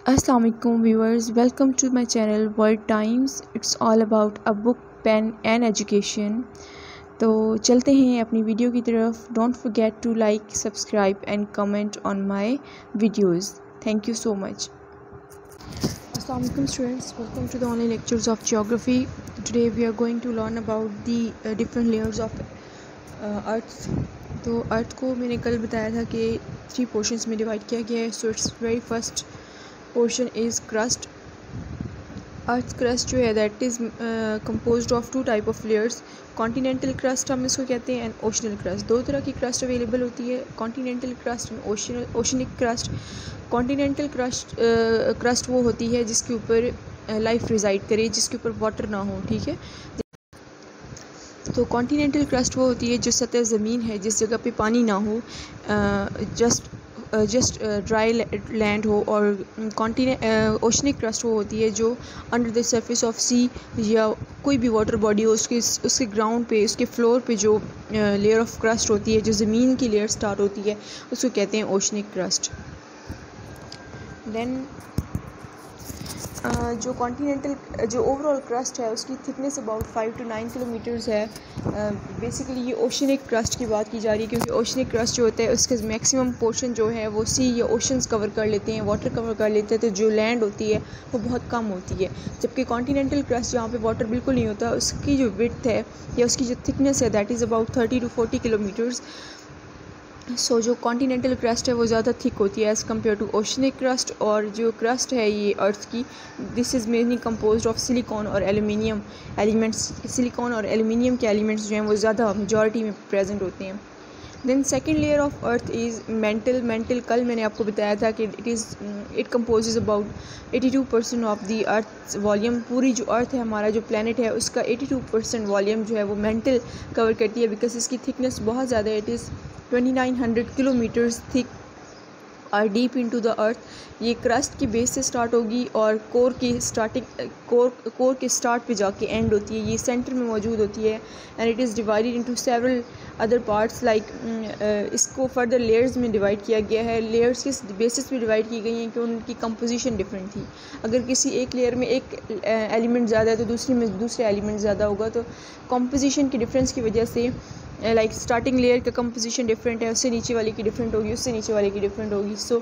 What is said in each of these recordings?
Assalamu alaikum viewers, welcome to my channel World Times. It's all about a book, pen and education. तो चलते हैं अपनी video की तरफ. Don't forget to like, subscribe and comment on my videos. Thank you so much. Assalamu alaikum students, welcome to the online lectures of geography. Today we are going to learn about the different layers of earth. तो अर्थ को मैंने कल बताया था कि 3 portions में divide किया गया है. So it's very first portion is crust. Earth crust जो है that is composed of 2 type of layers. Continental crust हम इसको कहते हैं and oceanic crust. 2 तरह की crust अवेलेबल होती है, continental crust and oceanic crust. Continental crust वो होती है जिसके ऊपर लाइफ रिजाइड करे, जिसके ऊपर वाटर ना हो. ठीक है, तो कॉन्टीनेंटल क्रस्ट वो होती है जो सतह ज़मीन है, जिस जगह पे पानी ना हो, जस्ट ड्राई लैंड हो. और ओशनिक क्रस्ट वो होती है जो अंडर द सरफेस ऑफ सी या कोई भी वाटर बॉडी हो उसके ग्राउंड पे, उसके फ्लोर पे जो लेयर ऑफ क्रस्ट होती है, जो ज़मीन की लेयर स्टार्ट होती है, उसको कहते हैं ओशनिक क्रस्ट. देन जो कॉन्टीनेंटल जो ओवरऑल क्रस्ट है उसकी थिकनेस अबाउट 5 to 9 किलोमीटर्स है. बेसिकली ये ओशनिक क्रस्ट की बात की जा रही है, क्योंकि ओशनिक क्रस्ट जो होता है उसके मैक्सिमम पोर्शन जो है वो सी या ओशंस कवर कर लेते हैं, वाटर कवर कर लेते हैं. तो जो लैंड होती है वो बहुत कम होती है, जबकि कॉन्टीनेंटल क्रस्ट जहाँ पे वाटर बिल्कुल नहीं होता, उसकी जो विड्थ है या उसकी जो थिकनेस है that is about 30 to 40 kilometres. So जो कॉन्टीनेंटल क्रस्ट है वो ज़्यादा थिक होती है as compare to oceanic crust. और जो क्रस्ट है ये अर्थ की, this is mainly composed of silicon और एल्यूमिनियम एलिमेंट्स. सिलिकॉन और एल्यूमिनियम के एलिमेंट्स जो हैं वो ज़्यादा मेजॉरिटी में प्रेजेंट होते हैं. Then second layer of earth is mantle. कल मैंने आपको बताया था कि it कंपोजेज about 82% of the earth volume. पूरी जो अर्थ है, हमारा जो प्लानट है, उसका 82% वॉल्यूम जो है वो मेंटल कवर करती है, बिकॉज इसकी थिकनेस बहुत ज़्यादा है. इट इज़ 2900 किलोमीटर्स थिक और डीप इनटू द अर्थ. ये क्रस्ट की बेस से स्टार्ट होगी और कोर के स्टार्ट पे जाके एंड होती है. ये सेंटर में मौजूद होती है and it is divided into several other parts like. इसको फर्दर लेयर्स में डिवाइड किया गया है. लेयर्स किस बेसिस पे डिवाइड की गई हैं कि उनकी कंपोजिशन डिफरेंट थी. अगर किसी एक लेयर में एक एलिमेंट ज़्यादा है तो दूसरी में दूसरा एलिमेंट ज़्यादा होगा. तो कंपोजिशन की डिफरेंस की वजह से लाइक स्टार्टिंग लेयर का कंपोजिशन डिफरेंट है, उससे नीचे वाले की डिफरेंट होगी, उससे नीचे वाले की डिफरेंट होगी. सो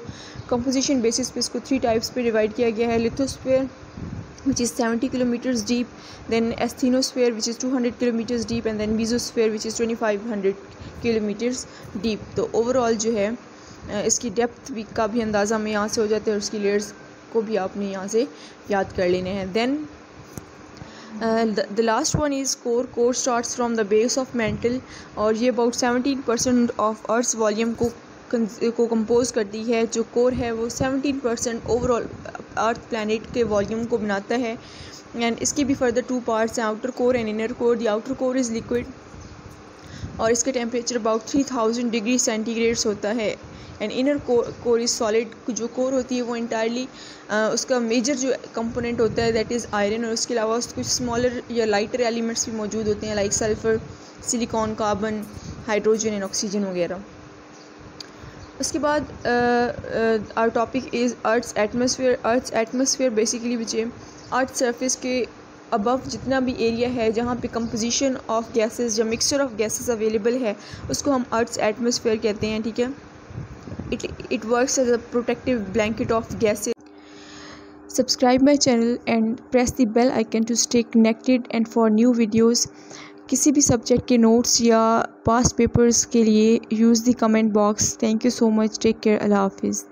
कंपोजिशन बेसिस पे इसको 3 टाइप्स पे डिवाइड किया गया है. Lithosphere which is 70 kilometers deep, then asthenosphere which is 200 kilometers deep, and then mesosphere which is 2500 kilometers deep. तो ओवरऑल जो है इसकी डेप्थ भी का भी अंदाज़ा हमें यहाँ से हो जाता है और उसकी लेयर्स को भी आपने यहाँ से याद कर लेने हैं. Then the last one is core starts from the base of mantle और ये about 17% of earth's volume को कंपोज करती है. जो कोर है वो 17% ओवरऑल अर्थ प्लैनेट के वॉल्यूम को बनाता है. एंड इसके भी फर्दर 2 पार्ट्स हैं, outer core and inner core. The outer core is liquid और इसका टेम्परेचर अबाउट 3000 डिग्री सेंटीग्रेड्स होता है. And inner core is solid. जो कोर होती है वो इंटायरली उसका मेजर जो कंपोनेंट होता है दैट इज़ आयरन, और उसके अलावा कुछ स्मॉलर या लाइटर एलिमेंट्स भी मौजूद होते हैं like sulphur, silicon, carbon, hydrogen and oxygen वगैरह. उसके बाद our topic is earth's atmosphere. Earth's atmosphere basically which है अर्थ सरफेस के अबव जितना भी एरिया है जहाँ पे कंपोजिशन ऑफ गैसेस या मिक्सचर ऑफ गैसेस अवेलेबल है उसको हम अर्थ्स एटमॉस्फेयर कहते हैं. ठीक है, it works as a protective blanket of gases. Subscribe my channel and press the bell icon to stay connected and for new videos. किसी भी सब्जेक्ट के नोट्स या पास्ट पेपर्स के लिए use the comment box. Thank you so much. Take care. अल्लाह हाफिज़.